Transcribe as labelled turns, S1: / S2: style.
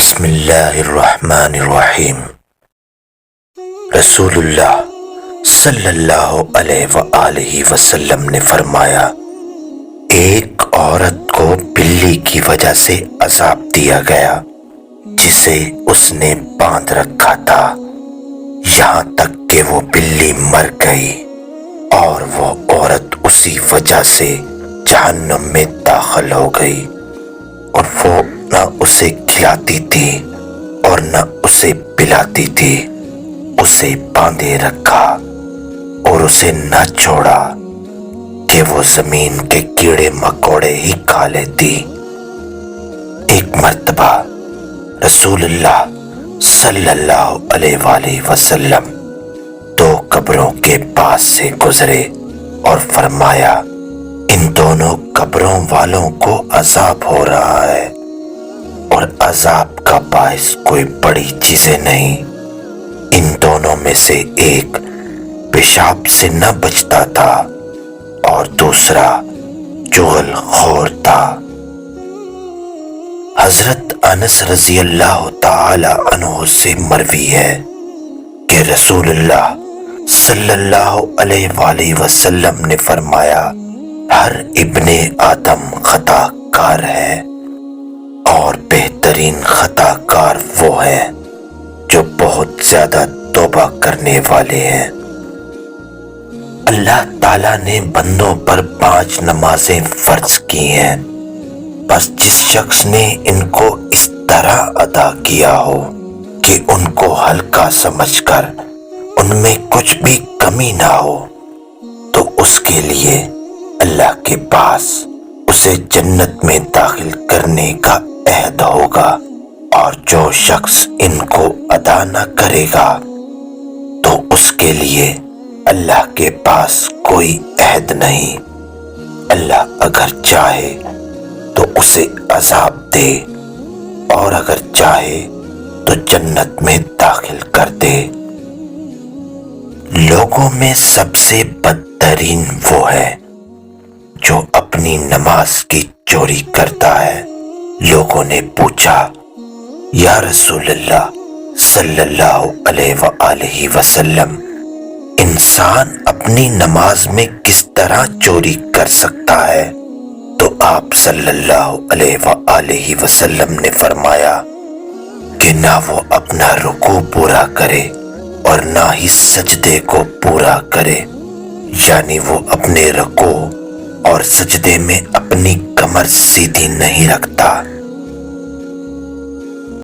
S1: بسم اللہ الرحمن الرحیم۔ رسول اللہ صلی اللہ علیہ وآلہ وسلم نے فرمایا، ایک عورت کو بلی کی وجہ سے عذاب دیا گیا جسے اس نے باندھ رکھا تھا یہاں تک کہ وہ بلی مر گئی، اور وہ عورت اسی وجہ سے جہنم میں داخل ہو گئی، اور وہ نہ اسے کھلاتی تھی اور نہ اسے پلاتی تھی، اسے باندھے رکھا اور اسے نہ چھوڑا کہ وہ زمین کے کیڑے مکوڑے ہی کھا لیتی۔ ایک مرتبہ رسول اللہ صلی اللہ علیہ وآلہ وسلم 2 قبروں کے پاس سے گزرے اور فرمایا، ان دونوں قبروں والوں کو عذاب ہو رہا ہے، اور عذاب کا باعث کوئی بڑی چیزیں نہیں۔ ان دونوں میں سے ایک پیشاب سے نہ بچتا تھا اور دوسرا چغل خور تھا۔ حضرت انس رضی اللہ تعالی عنہ سے مروی ہے کہ رسول اللہ صلی اللہ علیہ وآلہ وسلم نے فرمایا، ہر ابن آدم خطا کار ہے، اور بہترین خطا کار وہ ہیں جو بہت زیادہ توبہ کرنے والے ہیں۔ اللہ تعالیٰ نے بندوں پر 5 نمازیں فرض کی ہیں، بس جس شخص نے ان کو اس طرح ادا کیا ہو کہ ان کو ہلکا سمجھ کر ان میں کچھ بھی کمی نہ ہو، تو اس کے لیے اللہ کے پاس اسے جنت میں داخل کرنے کا عہد ہوگا، اور جو شخص ان کو ادا نہ کرے گا تو اس کے لیے اللہ کے پاس کوئی عہد نہیں۔ اللہ اگر چاہے تو اسے عذاب دے، اور اگر چاہے تو جنت میں داخل کر دے۔ لوگوں میں سب سے بدترین وہ ہے جو اپنی نماز کی چوری کرتا ہے۔ لوگوں نے پوچھا، یا رسول اللہ صلی اللہ علیہ وآلہ وسلم، انسان اپنی نماز میں کس طرح چوری کر سکتا ہے؟ تو آپ صلی اللہ علیہ وآلہ وسلم نے فرمایا کہ نہ وہ اپنا رکوع پورا کرے اور نہ ہی سجدے کو پورا کرے، یعنی وہ اپنے رکوع اور سجدے میں اپنی کمر سیدھی نہیں رکھتا۔